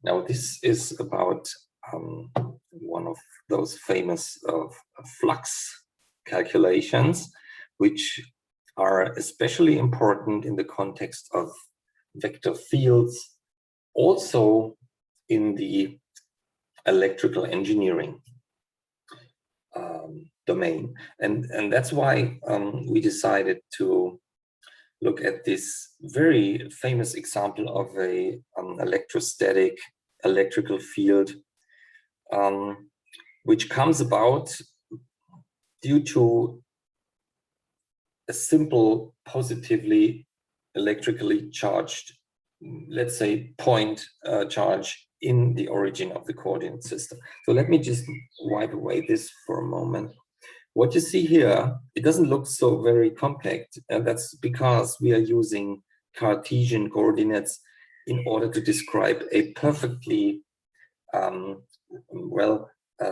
Now this is about one of those famous flux calculations, which are especially important in the context of vector fields, also in the electrical engineering domain. And that's why we decided to look at this very famous example of a electrostatic electrical field, which comes about due to a simple positively electrically charged, let's say, point charge in the origin of the coordinate system. So let me just wipe away this for a moment. What you see here, it doesn't look so very complex, and that's because we are using Cartesian coordinates in order to describe a perfectly,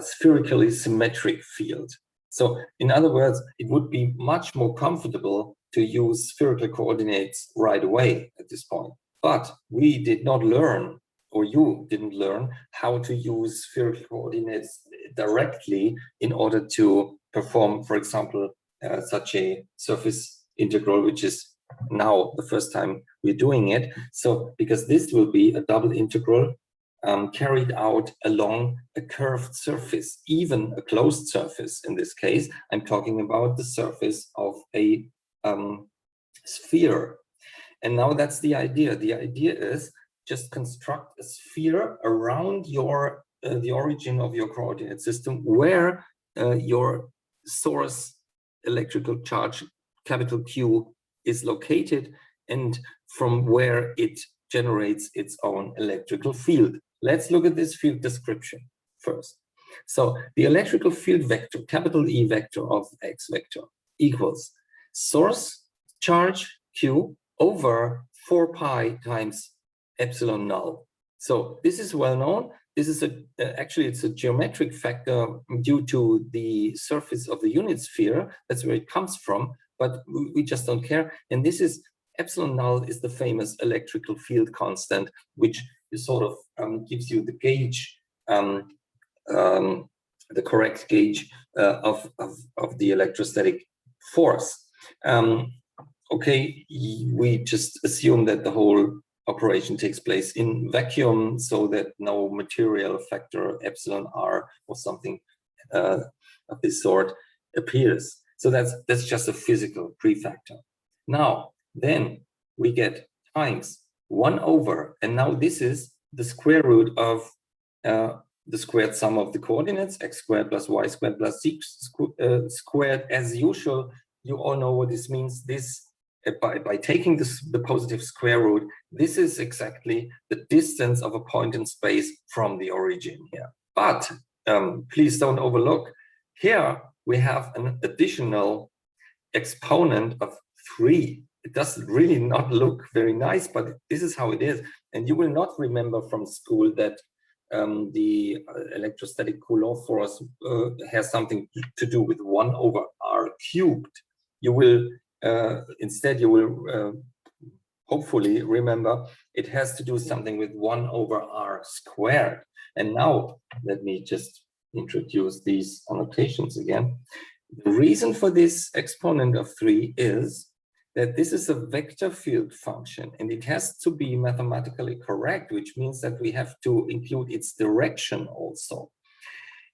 spherically symmetric field. So in other words, it would be much more comfortable to use spherical coordinates right away at this point. But we did not learn, or you didn't learn, how to use spherical coordinates directly in order to perform, for example, such a surface integral, which is now the first time we're doing it. So because this will be a double integral carried out along a curved surface, even a closed surface. In this case, I'm talking about the surface of a sphere. And now that's the idea. The idea is just construct a sphere around your the origin of your coordinate system, where your source electrical charge, capital Q, is located, and from where it generates its own electrical field. Let's look at this field description first. So the electrical field vector, capital E vector of X vector, equals source charge Q over 4 pi times epsilon null. So this is well known. This is actually it's a geometric factor due to the surface of the unit sphere. That's where it comes from, but we just don't care. And this is epsilon null is the famous electrical field constant, which sort of gives you the gauge, the correct gauge of the electrostatic force. Okay, we just assume that the whole operation takes place in vacuum, so that no material factor epsilon r or something of this sort appears. So that's just a physical prefactor. Now, then we get times 1 over, and now this is the square root of the squared sum of the coordinates, x squared plus y squared plus z squared. As usual, you all know what this means. This by taking the positive square root, this is exactly the distance of a point in space from the origin here. But please don't overlook, here we have an additional exponent of 3. It does really not look very nice, but this is how it is. And you will not remember from school that the electrostatic Coulomb force has something to do with 1 over r cubed. You will instead, you will hopefully remember it has to do something with 1 over r squared. And now let me just introduce these annotations again. The reason for this exponent of 3 is that this is a vector field function, and it has to be mathematically correct, which means that we have to include its direction also.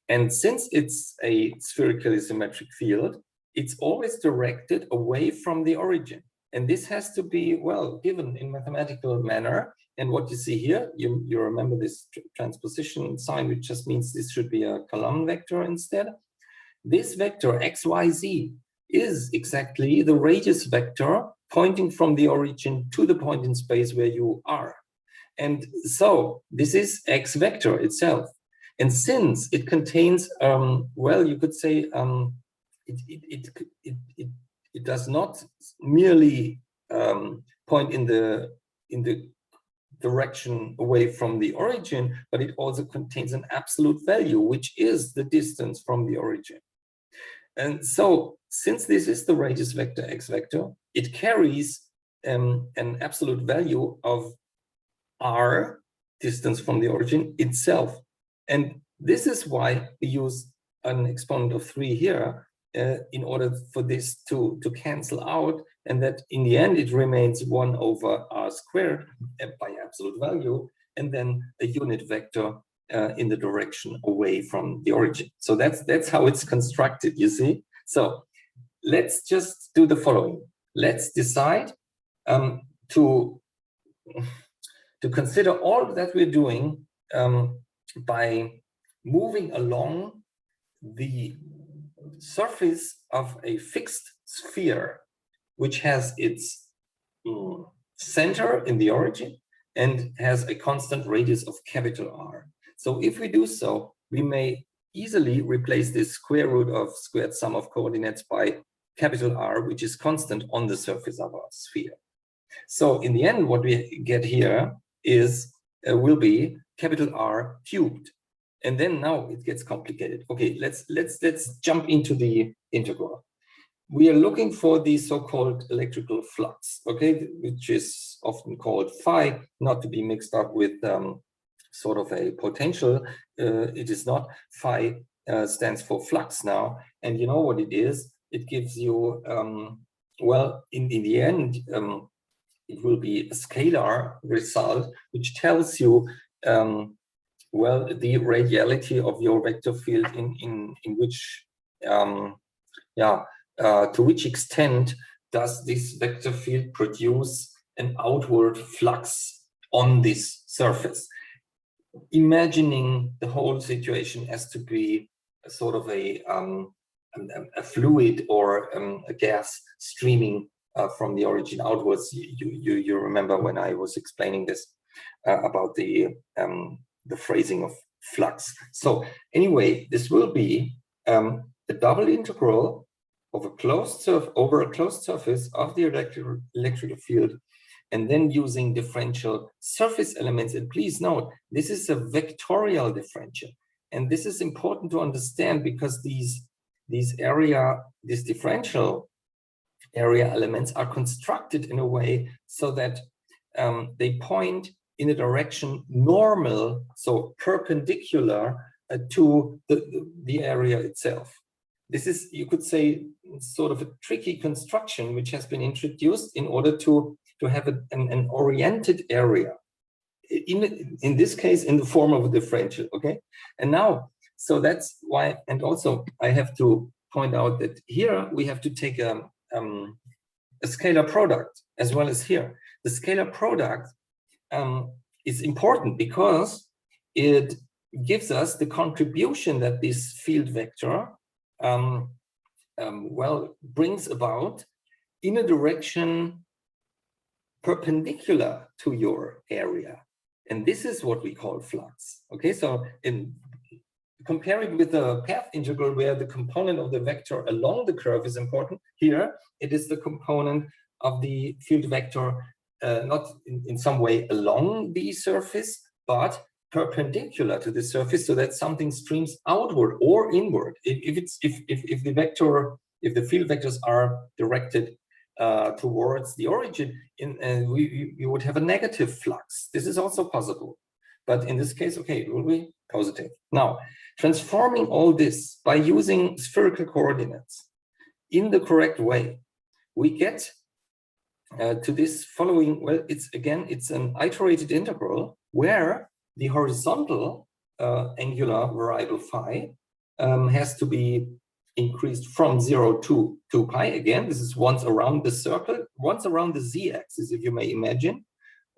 And since it's a spherically symmetric field, it's always directed away from the origin. And this has to be, well, given in mathematical manner. And what you see here, you remember this transposition sign, which just means this should be a column vector instead. This vector xyz is exactly the radius vector pointing from the origin to the point in space where you are. And so this is x vector itself. And since it contains, well, you could say, it does not merely point in the direction away from the origin, but it also contains an absolute value, which is the distance from the origin. And so, since this is the radius vector x vector, it carries an absolute value of r distance from the origin itself. And this is why we use an exponent of 3 here in order for this to cancel out, and that in the end it remains 1 over r squared by absolute value, and then a unit vector in the direction away from the origin. So that's how it's constructed, you see. So let's just do the following. Let's decide to consider all that we're doing by moving along the surface of a fixed sphere, which has its center in the origin and has a constant radius of capital R. So if we do so, we may easily replace this square root of squared sum of coordinates by capital R, which is constant on the surface of our sphere. So in the end, what we get here is will be capital R cubed. And then now it gets complicated. Okay, let's jump into the integral. We are looking for the so-called electrical flux, okay, which is often called phi, not to be mixed up with sort of a potential. It is not. Phi stands for flux now, and you know what it is. It gives you, well, in the end, it will be a scalar result, which tells you, well, the radiality of your vector field in which, to which extent does this vector field produce an outward flux on this surface? Imagining the whole situation as to be a sort of a fluid or a gas streaming from the origin outwards. You remember when I was explaining this about the phrasing of flux. So anyway, this will be a double integral of a closed over a closed surface of the electrical field, and then using differential surface elements. And please note, this is a vectorial differential, and this is important to understand because these differential area elements are constructed in a way so that they point in a direction normal, so perpendicular to the area itself. This is, you could say, sort of a tricky construction which has been introduced in order to have an oriented area, in this case in the form of a differential, okay? And now, so that's why, and also I have to point out that here we have to take a scalar product as well as here. The scalar product is important because it gives us the contribution that this field vector well, brings about in a direction perpendicular to your area. And this is what we call flux. Okay, so compare it with the path integral where the component of the vector along the curve is important. Here, it is the component of the field vector not in some way along the surface, but perpendicular to the surface, so that something streams outward or inward. If the field vectors are directed towards the origin, you would have a negative flux. This is also possible, but in this case, okay, it will be positive. Now, transforming all this by using spherical coordinates in the correct way, we get to this following. Well, it's an iterated integral where the horizontal angular variable phi has to be increased from 0 to 2 pi. Again, this is once around the circle, once around the z-axis, if you may imagine.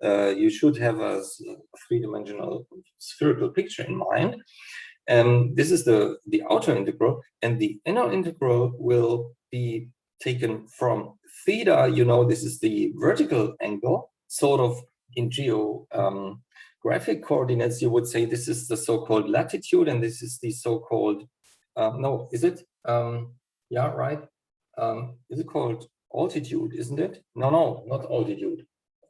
You should have a three-dimensional spherical picture in mind. This is the outer integral, and the inner integral will be taken from theta. You know, this is the vertical angle, sort of in geographic coordinates, you would say this is the so-called latitude, and this is the so-called, no, is it? Yeah, right. Is it called altitude, isn't it? No, not altitude.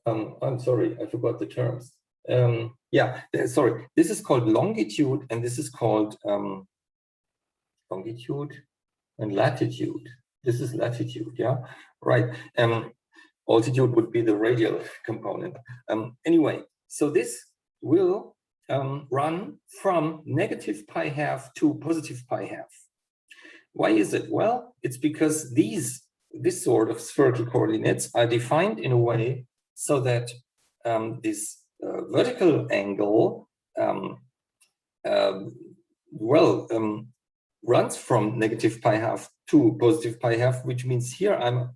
I'm sorry, I forgot the terms. Yeah, sorry. This is called longitude, and this is called longitude and latitude. This is latitude, yeah, right. Altitude would be the radial component. Anyway, so this will run from negative pi half to positive pi half. Why is it? Well, it's because this sort of spherical coordinates are defined in a way so that this vertical angle runs from negative pi half to positive pi half, which means here I'm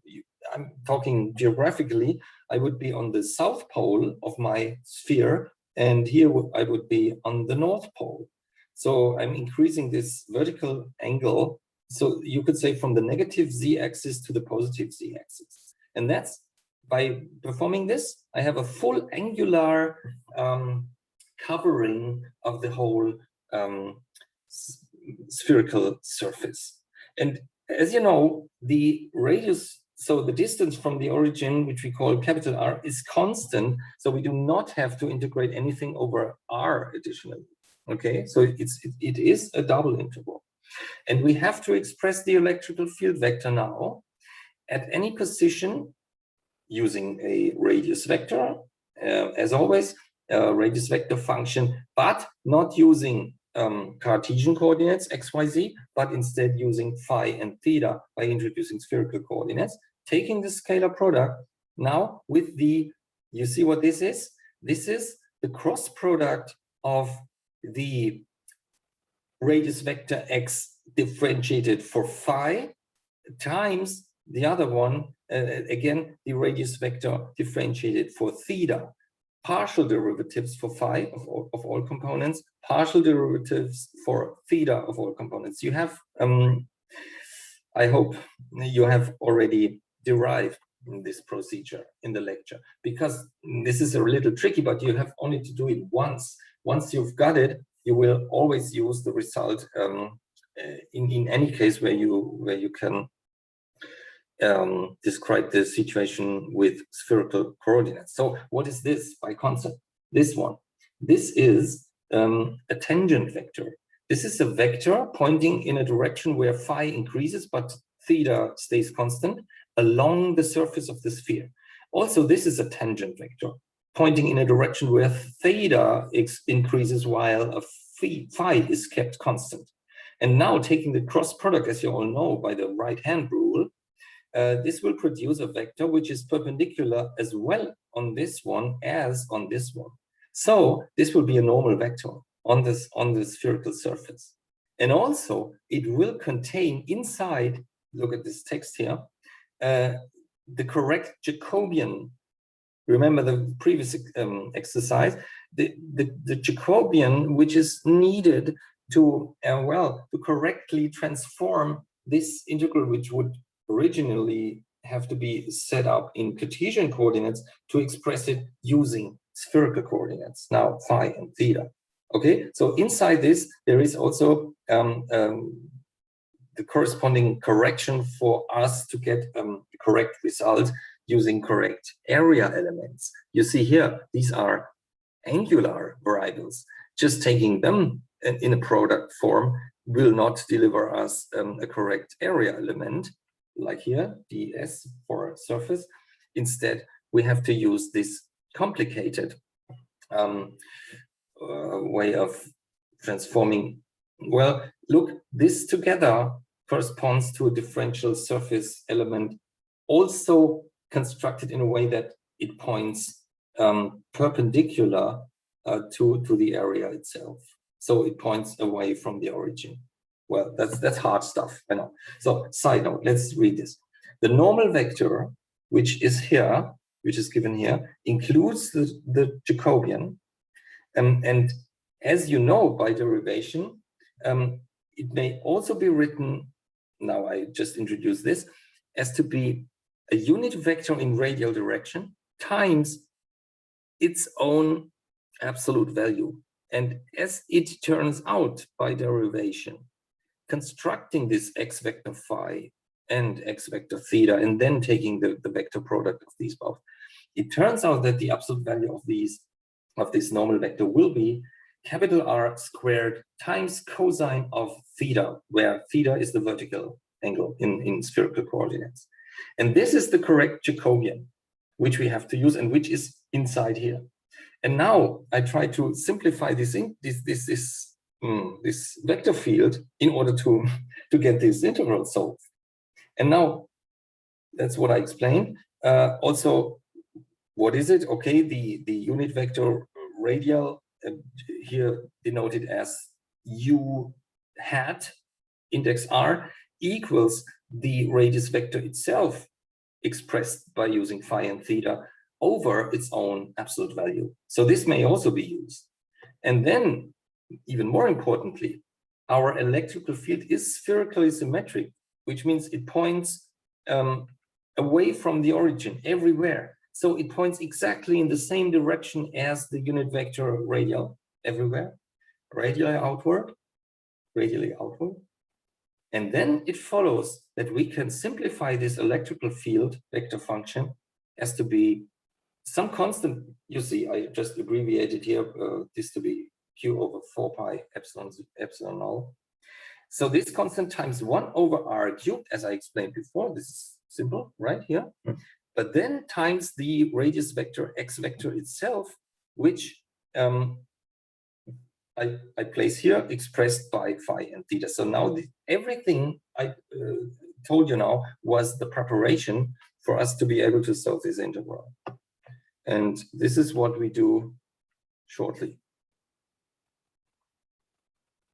talking geographically, I would be on the south pole of my sphere, and here I would be on the north pole. So I'm increasing this vertical angle. So you could say from the negative z-axis to the positive z-axis. And that's, by performing this, I have a full angular covering of the whole spherical surface. And as you know, the radius, so the distance from the origin, which we call capital R, is constant. So we do not have to integrate anything over R additionally. Okay, so it is a double integral. And we have to express the electrical field vector now at any position using a radius vector, as always, a radius vector function, but not using Cartesian coordinates, x, y, z, but instead using phi and theta by introducing spherical coordinates, taking the scalar product now with the, you see what this is? This is the cross product of the radius vector x differentiated for phi times the other one, again, the radius vector differentiated for theta. Partial derivatives for phi of all components, partial derivatives for theta of all components. You have, I hope you have already derived this procedure in the lecture, because this is a little tricky, but you have only to do it once. Once you've got it, you will always use the result in any case where you can describe the situation with spherical coordinates. So what is this by concept? This one. This is a tangent vector. This is a vector pointing in a direction where phi increases, but theta stays constant along the surface of the sphere. Also, this is a tangent vector pointing in a direction where theta increases while a phi is kept constant. And now taking the cross product, as you all know, by the right-hand rule, this will produce a vector which is perpendicular as well on this one as on this one. So this will be a normal vector on the spherical surface. And also it will contain inside, look at this text here, the correct Jacobian. Remember the previous exercise, the Jacobian which is needed to to correctly transform this integral, which would originally have to be set up in Cartesian coordinates, to express it using spherical coordinates, now phi and theta. Okay, so inside this there is also the corresponding correction for us to get the correct result using correct area elements. You see here, these are angular variables. Just taking them in a product form will not deliver us a correct area element, like here, ds for surface. Instead, we have to use this complicated way of transforming. Well, look, this together corresponds to a differential surface element, also constructed in a way that it points perpendicular to the area itself. So it points away from the origin. Well, that's hard stuff, I know. So side note, let's read this. The normal vector, which is here, which is given here, includes the Jacobian. And as you know by derivation, it may also be written, now I just introduced this, as to be a unit vector in radial direction times its own absolute value. And as it turns out by derivation, constructing this x vector phi and x vector theta, and then taking the vector product of these both, it turns out that the absolute value of this normal vector will be capital R squared times cosine of theta, where theta is the vertical angle in spherical coordinates. And this is the correct Jacobian, which we have to use and which is inside here. And now I try to simplify this vector field in order to get this integral solved. And now that's what I explained. Also, what is it? Okay, the unit vector radial here denoted as u hat index r equals the radius vector itself expressed by using phi and theta over its own absolute value. So this may also be used. And then, even more importantly, our electrical field is spherically symmetric, which means it points away from the origin everywhere. So it points exactly in the same direction as the unit vector radial everywhere, radially outward. And then it follows that we can simplify this electrical field vector function as to be some constant. You see, I just abbreviated here this to be q over 4 pi epsilon null. So this constant times 1 over r cubed, as I explained before. This is simple, right here. But then times the radius vector x vector itself, which I place here expressed by phi and theta. So now everything I told you now was the preparation for us to be able to solve this integral. And this is what we do shortly.